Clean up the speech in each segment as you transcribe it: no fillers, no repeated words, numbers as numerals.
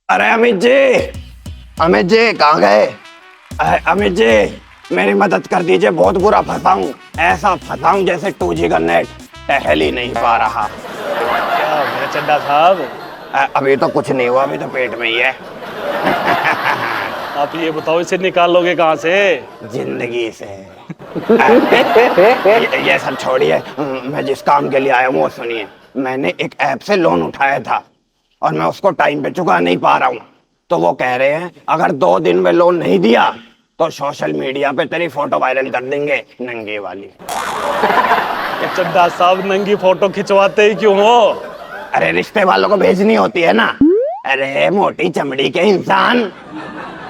अरे अमित जी, अमित जी कहाँ गए? अमित जी मेरी मदद कर दीजिए, बहुत बुरा फंसा हूँ। ऐसा फंसा हूँ जैसे 2G का नेट, टहल ही नहीं पा रहा। क्या हो गया चड्डा साहब? अभी तो कुछ नहीं हुआ, अभी तो पेट में ही है। आप ये बताओ इसे निकाल लोगे कहाँ से? जिंदगी से। ये सब छोड़िए, मैं जिस काम के लिए आया हूँ वो सुनिए। मैंने एक ऐप से लोन उठाया था और मैं उसको टाइम पे चुका नहीं पा रहा हूँ। तो वो कह रहे हैं अगर 2 दिन में लोन नहीं दिया तो सोशल मीडिया पे तेरी फोटो वायरल कर देंगे, नंगे वाली। तो चड्डा साहब नंगी फोटो खिंचवाते ही क्यों हो? अरे रिश्ते वालों को भेजनी होती है ना। अरे मोटी चमड़ी के इंसान,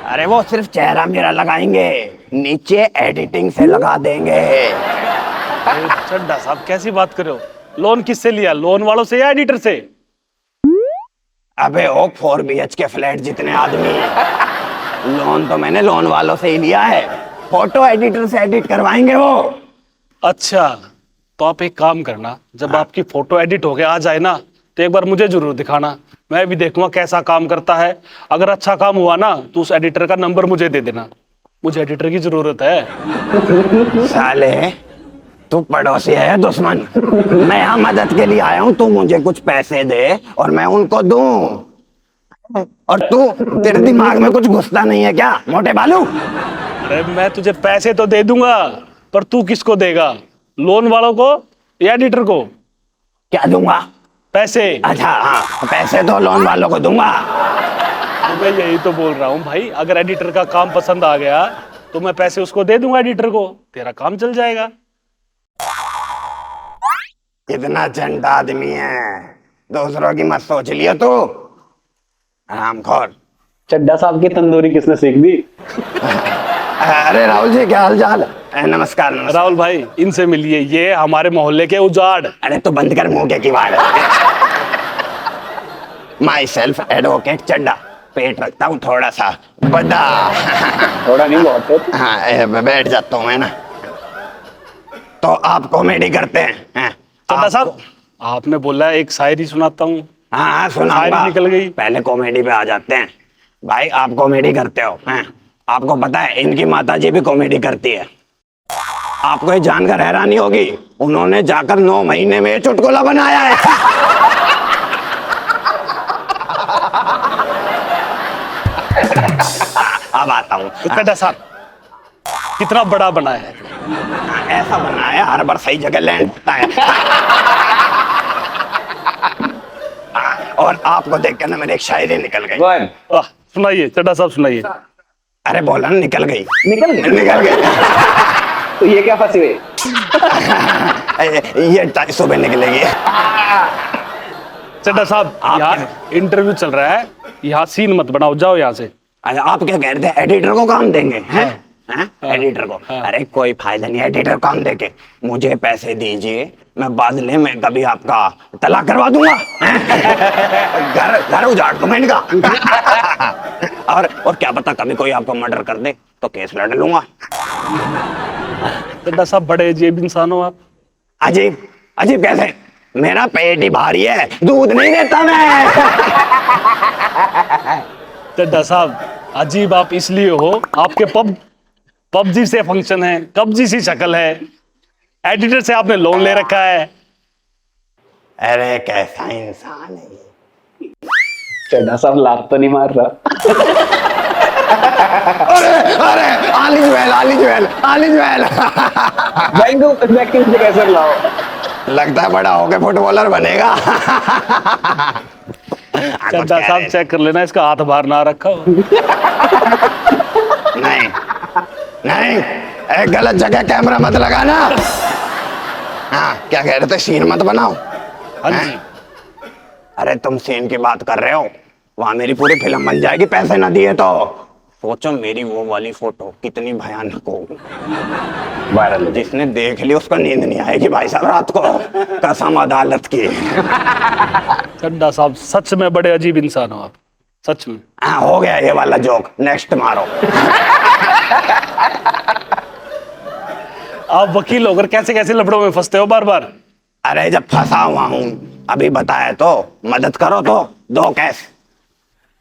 अरे वो सिर्फ चेहरा मेरा लगाएंगे, नीचे एडिटिंग से लगा देंगे। अरे चड्डा साहब कैसी बात कर रहे हो? लोन किससे लिया, लोन वालों से या एडिटर से? अबे ओ 4 BHK फ्लैट जितने आदमी, लोन तो मैंने लोन वालों से ही लिया है, फोटो एडिटर से एडिट करवाएंगे वो। अच्छा, तो आप एक काम करना, जब आपकी फोटो एडिट होके आ जाए ना तो एक बार मुझे जरूर दिखाना, मैं भी देखूंगा कैसा काम करता है। अगर अच्छा काम हुआ ना तो उस एडिटर का नंबर मुझे दे देना, मुझे एडिटर की जरूरत है। साले तू पड़ोसी है दुश्मन? मैं यहाँ मदद के लिए आया हूँ, तू मुझे कुछ पैसे दे और मैं उनको दूं। और तू, तेरे दिमाग में कुछ घुसता नहीं है क्या मोटे बालू? अरे मैं तुझे पैसे तो दे दूंगा, पर तू किसको देगा, लोन वालों को या एडिटर को? क्या दूंगा? पैसे। अच्छा हाँ, पैसे तो लोन वालों को दूंगा। तो मैं यही तो बोल रहा हूँ भाई, अगर एडिटर का काम पसंद आ गया तो मैं पैसे उसको दे दूंगा, एडिटर को, तेरा काम चल जाएगा। कितना चंटा आदमी है, दूसरों की मत सोच लियो तू, हरामखोर। चड्डा साहब की तंदूरी किसने सीख दी? अरे राहुल जी क्या हाल चाल? नमस्कार नमस्कार। राहुल भाई इनसे मिलिए, ये हमारे मोहल्ले के उजाड़। अरे तो बंद कर मुंह के किवाड़। माई सेल्फ एडवोकेट चड्डा, पेट रखता हूँ थोड़ा सा बड़ा। थोड़ा नहीं, बहुत है। हाँ बैठ जाता हूँ मैं ना। तो आप कॉमेडी करते हैं? चड्डा साहब आपने बोला एक शायरी सुनाता हूँ। हाँ हाँ सुनाऊंगा। शायरी निकल गई। पहले कॉमेडी पे आ जाते हैं। भाई आप कॉमेडी करते हो हैं? आपको पता है इनकी माताजी भी कॉमेडी करती है। आपको ये जानकर हैरानी होगी, उन्होंने जाकर 9 महीने में चुटकुला बनाया है। अब आता हूँ। चड्डा साहब कितना बड़ा बना है? ऐसा बनाया हर बार सही जगह लैंड होता है। और आपको देख कर ना मेरी एक शायरी निकल गई। वाह, सुनाइए चड्डा साहब सुनाइए। अरे बोला ना निकल गई। निकल गई? निकल गई। तो ये क्या फंसी हुई? ये सुबह निकलेगी। चड्डा साहब यहाँ इंटरव्यू चल रहा है, यहाँ सीन मत बनाओ, जाओ यहाँ से। अच्छा आप क्या कह रहे थे, एडिटर को काम देंगे हैं? एडिटर को? अरे कोई फायदा नहीं एडिटर काम देके, मुझे पैसे दीजिए, मैं बदले में कभी आपका तलाक करवा दूंगा। घर घर उजाड़ दूंगा इनका। और क्या पता कभी कोई आपको मर्डर कर दे तो केस लड़ लूंगा। चड्डा साहब बड़े अजीब इंसान हो आप। अजीब? अजीब कैसे? मेरा पेट ही भारी है, दूध नहीं देता मैं। चड्डा साहब अजीब आप इसलिए हो, आपके पबजी से फंक्शन है, कब्जी सी शक्ल है, एडिटर से आपने लोन ले रखा है। अरे कैसा इंसान है ये? चड्डा साहब लात तो नहीं मार रहा? अरे अरे आली ज्वेल आली ज्वेल आली ज्वेल। बैंक एक्टिंग से कैसे लाओ? लगता है बड़ा होके फुटबॉलर बनेगा। चड्डा साहब चेक कर लेना इसका हाथ बाहर ना रखा हो। नहीं नहीं, एक गलत जगह कैमरा मत लगाना। हाँ क्या कह रहे थे, सीन मत बनाओ? हाँ जी। अरे तुम सीन की बात कर रहे हो, वहां मेरी पूरी फिल्म बन जाएगी पैसे ना दिए तो। सोचो मेरी वो वाली फोटो कितनी भयानक होगी, वायरल, जिसने देख ली उसको नींद नहीं आएगी भाई साहब रात को, कसम अदालत की। चड्डा साहब सच में बड़े अजीब इंसान हो आप, सच में। हाँ हो गया ये वाला जोक, नेक्स्ट मारो। आप वकील होकर कैसे कैसे लफड़ों में फंसते हो बार बार? अरे जब फंसा हुआ हूँ, अभी बताया तो, मदद करो तो दो कैश।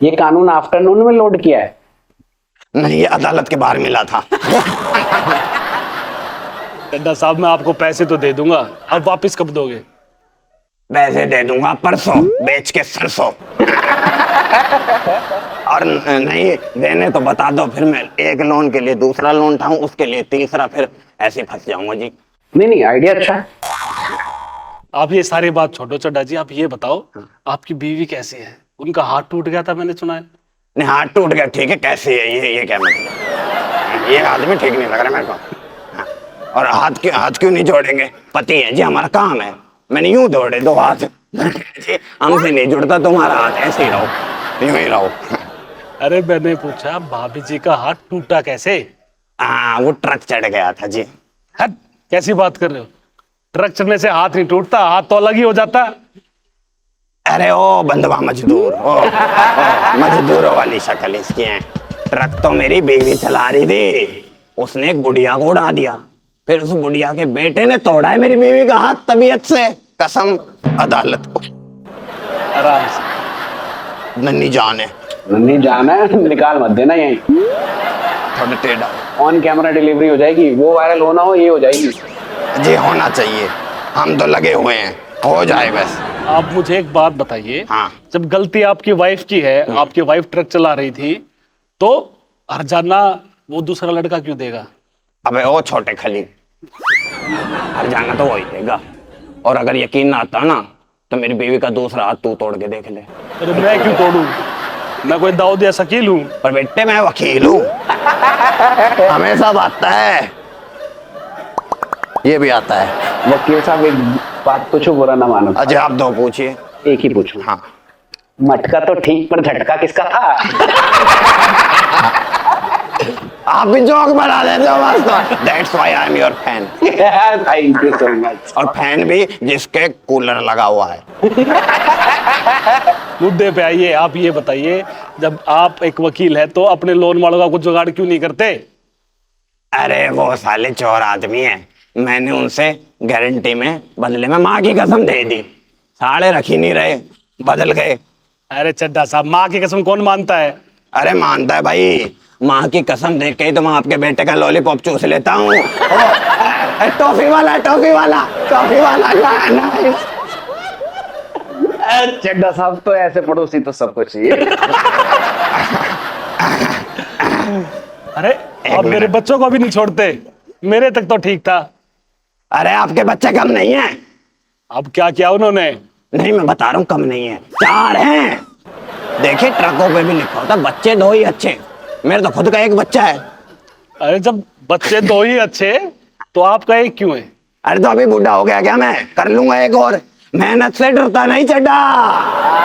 ये कानून आफ्टरनून में लोड किया है? नहीं, ये अदालत के बाहर मिला था। चड्ढा साहब मैं आपको पैसे तो दे दूंगा, अब वापस कब दोगे? पैसे दे दूंगा परसों, बेच के सरसों। और नहीं देने तो बता दो, फिर मैं एक लोन के लिए दूसरा लोन उठाऊं, उसके लिए तीसरा, फिर ऐसे फंस जाऊंगा जी। नहीं, आइडिया अच्छा है। आप ये सारी बात छोड़ो चड्ढा जी, आप ये बताओ आपकी बीवी कैसी है? उनका हाथ टूट गया था मैंने सुना है। नहीं, हाथ टूट गया ठीक है, कैसे है ये क्या मतलब? ये आदमी ठीक नहीं लग रहा मेरे को। हाँ, और हाथ क्यों नहीं जोड़ेंगे? पति है जी, हमारा काम है। मैंने यूं जोड़े दो हाथ जी, हमसे नहीं जुड़ता तुम्हारा हाथ, ऐसे ही रहो, यूं ही रहो। अरे मैंने पूछा भाभी जी का हाथ टूटा कैसे? हाँ, वो ट्रक चढ़ गया था जी। हट, कैसी बात कर रहे हो? ट्रक चढ़ने से हाथ नहीं टूटता, हाथ तो अलग ही हो जाता। अरे ओ बंधवा मजदूर, ओ मजदूरों वाली शक्ल इसकी है। ट्रक तो मेरी बीवी चला रही थी, उसने एक बुढ़िया को उड़ा दिया, फिर उस बुढ़िया के बेटे ने तोड़ा है मेरी बीवी का हाथ तबीयत से, कसम अदालत को। आराम से। नन्ही जान है, नहीं जाना है, निकाल मत देना यहीं। थोड़ा टेढ़ा ऑन कैमरा डिलीवरी हो जाएगी, वो वायरल होना हो ये हो जाएगी। जी, होना चाहिए, हम तो लगे हुए हैं, हो जाए बस। आप मुझे एक बात बताइए, हाँ। जब गलती आपकी वाइफ की है, आपकी वाइफ ट्रक चला रही थी, तो हर्जाना वो दूसरा लड़का क्यों देगा? अबे ओ छोटे खली, हर जाना तो वही देगा। और अगर यकीन ना आता ना, तो मेरी बीवी का दूसरा हाथ तू तोड़ के देख ले। अरे मैं क्यों तोड़ूं? मैं कोई दाऊद या शकील हूँ? पर बेटे मैं वकील हूँ, हमें सब आता है, ये भी आता है। वकील साहब एक बात पूछो, बुरा ना मानो। अजय आप दो पूछिए। एक ही पूछो। हाँ, मटका तो ठीक, पर झटका किसका था? आप भी जोक बना देते हो बस। That's why I'm your fan। Thank you so much. और फैन भी जिसके कूलर लगा हुआ है। मुद्दे पे आइए, आप ये बताइए, जब आप एक वकील है तो अपने लोन वालों का कुछ जुगाड़ क्यों नहीं करते? अरे वो साले चोर आदमी है, मैंने उनसे गारंटी में बदले में माँ की कसम दे दी, साले रख ही नहीं रहे, बदल गए। अरे चड्ढा साहब, माँ की कसम कौन मानता है? अरे मानता है भाई, माँ की कसम देख के ही तो मैं आपके बेटे का लॉलीपॉप चूस लेता हूँ। टॉफी वाला, टॉफी वाला, टॉफी वाला। चड्ढा साहब तो ऐसे पड़ोसी तो सबको चाहिए। अरे आप मेरे बच्चों को भी नहीं छोड़ते, मेरे तक तो ठीक था। अरे आपके बच्चे कम नहीं है। अब क्या किया उन्होंने? नहीं, मैं बता रहा हूँ कम नहीं है, 4 हैं। देखिए ट्रकों पे भी लिखा होता बच्चे 2 ही अच्छे, मेरे तो खुद का एक बच्चा है। अरे जब बच्चे 2 ही अच्छे, तो आपका एक क्यों है? अरे तो अभी बूढ़ा हो गया क्या, मैं कर लूंगा एक और, मेहनत से डरता नहीं चड्ढा।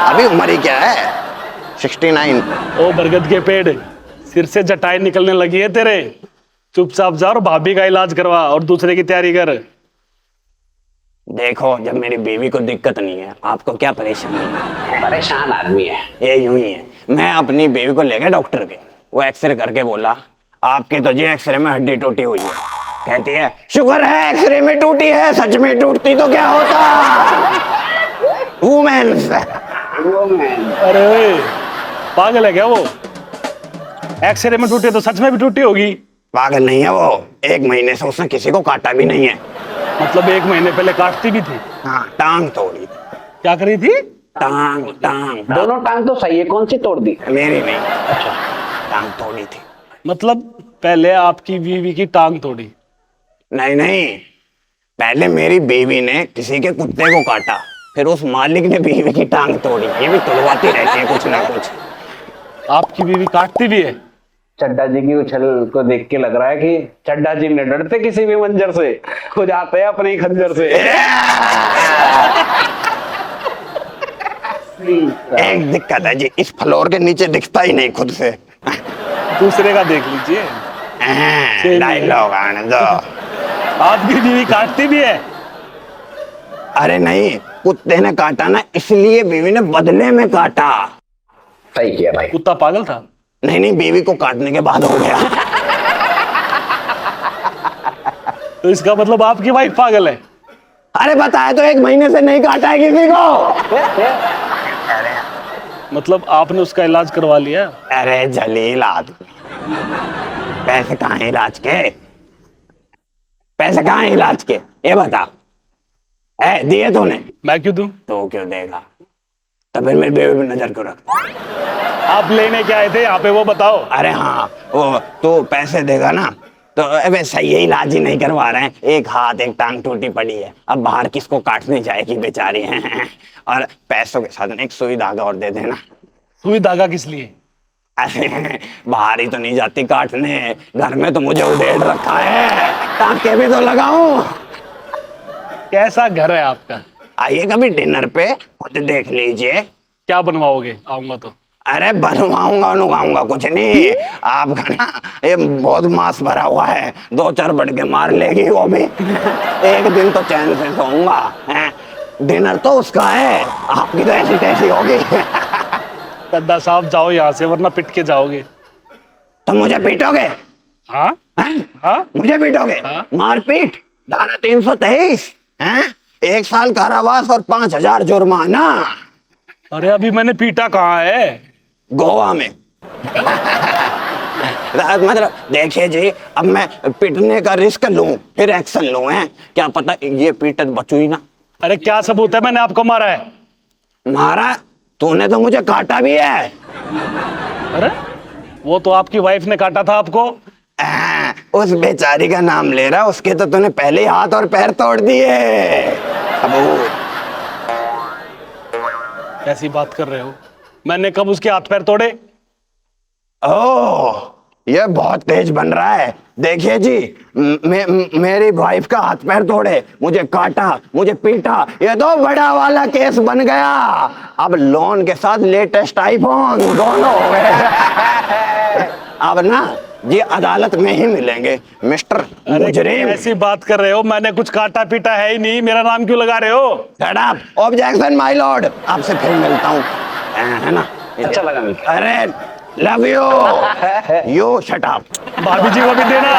अभी उम्र ही क्या है, 69। ओ बरगद के पेड़, सिर से जटाई निकलने लगी है तेरे। चुपचाप जा और भाभी का इलाज करवा और दूसरे की तैयारी कर। देखो, जब मेरी बीवी को दिक्कत नहीं है, आपको क्या परेशानी है? परेशान आदमी है ये यूं ही है। मैं अपनी बीवी को ले गया डॉक्टर के, वो एक्सरे करके बोला आपकी तो जी एक्सरे में हड्डी टूटी हुई है। कहती है शुक्र है एक्सरे में टूटी है, सच में टूटती तो क्या होता। वुमेन्स। अरे ओए, पागल है क्या वो? एक्सरे में टूटी तो सच में भी टूटी होगी। पागल नहीं है वो, 1 महीने से उसने किसी को काटा भी नहीं है। मतलब 1 महीने पहले काटती भी थी? हाँ, टांग तोड़ी थी। क्या करी थी? टांग टांग दोनों टांग तो सही है, कौन सी तोड़ दी? मेरी नहीं, अच्छा, टांग तोड़ी थी। मतलब पहले आपकी बीवी की टांग तोड़ी? नहीं नहीं, पहले मेरी बीवी ने किसी के कुत्ते को काटा, फिर उस मालिक ने बीवी की टांग तोड़ी। ये भी तोड़वाती रहती है कुछ ना कुछ। आपकी बीवी काटती भी है? चड्ढा जी की उछल को देख के लग रहा है कि चड्ढा जी ने डरते किसी भी मंजर से, खुद आते हैं अपने ही खंजर से। एक दिक्कत है जी, इस फ्लोर के नीचे दिखता ही नहीं खुद से। दूसरे का देख लीजिए। डायलॉग आने दो। आपकी बीवी काटती भी है? अरे नहीं, कुत्ते ने काटा ना, इसलिए बीवी ने बदले में काटा। सही किया भाई। कुत्ता पागल था? नहीं नहीं, बीवी को काटने के बाद हो गया। तो इसका मतलब आपकी वाइफ पागल है? अरे बताया तो 1 महीने से नहीं काटा है किसी को। मतलब आपने उसका इलाज करवा लिया? अरे जलील आदमी, पैसे कहाँ हैं इलाज के? पैसे कहाँ हैं इलाज के, ये बता। दिए तूने? मैं क्यों दूं? तो क्यों देगा? तो फिर मेरे बेबी पे नजर क्यों रखता? आप लेने क्या आए थे यहाँ पे वो बताओ। अरे हाँ, वो तो पैसे देगा ना, तो वैसे ये इलाज ही नहीं करवा रहे हैं, एक हाथ एक टांग टूटी पड़ी है, अब बाहर किसको काटने जाएगी बेचारी है। और पैसों के साथ एक सुई धागा और दे देना। सुई धागा किस लिए? अरे बाहर ही तो नहीं जाती काटने, घर में तो मुझे उधेड़ रखा है, टाँके भी तो लगाऊं। कैसा घर है आपका? आइए कभी डिनर पे, खुद देख लीजिए। क्या बनवाओगे आऊंगा तो? अरे बनवाऊंगा नुगाऊंगा कुछ नहीं, आपका ना ये बहुत मांस भरा हुआ है, 2-4 बड़के मार लेगी वो भी। एक दिन तो चैन से सोऊंगा, हैं? डिनर तो उसका है, आपकी तो ऐसी तैसी होगी। कद्दा साहब जाओ यहाँ से वरना पिट के जाओगे। तो मुझे पीटोगे? हाँ हैं? हाँ मुझे पीटोगे? हाँ। मारपीट, धारा 323 हैं? 1 साल कारावास और 5,000 जुर्माना। अरे अभी मैंने पीटा कहाँ है? गोवा में। मतलब देखिए जी, अब मैं पिटने का रिस्क लूं फिर एक्शन लूं, है क्या पता ये पीटत बचुई ना। अरे क्या सबूत है मैंने आपको मारा है? मारा? तूने तो मुझे काटा भी है। अरे वो तो आपकी वाइफ ने काटा था आपको। उस बेचारी का नाम ले रहा, उसके तो तूने पहले ही हाथ और पैर तोड़ दिए। अब कैसी बात कर रहे हो? मैंने कब उसके हाथ पैर तोड़े? ओह, ये बहुत तेज बन रहा है। देखिए जी, मेरी वाइफ का हाथ पैर तोड़े, मुझे काटा, मुझे पीटा, ये तो बड़ा वाला केस बन गया। अब लोन के साथ लेटेस्ट आईफोन दोनों हो गए। अब ना जी अदालत में ही मिलेंगे मिस्टर मुजरिम। ऐसी बात कर रहे हो? मैंने कुछ काटा पीटा है ही नहीं, मेरा नाम क्यों लगा रहे हो? Shut up, objection my Lord. आपसे फिर मिलता हूँ, है ना? अच्छा लगा मिलकर। अरे love you, you shut up. भाभी जी को भी देना।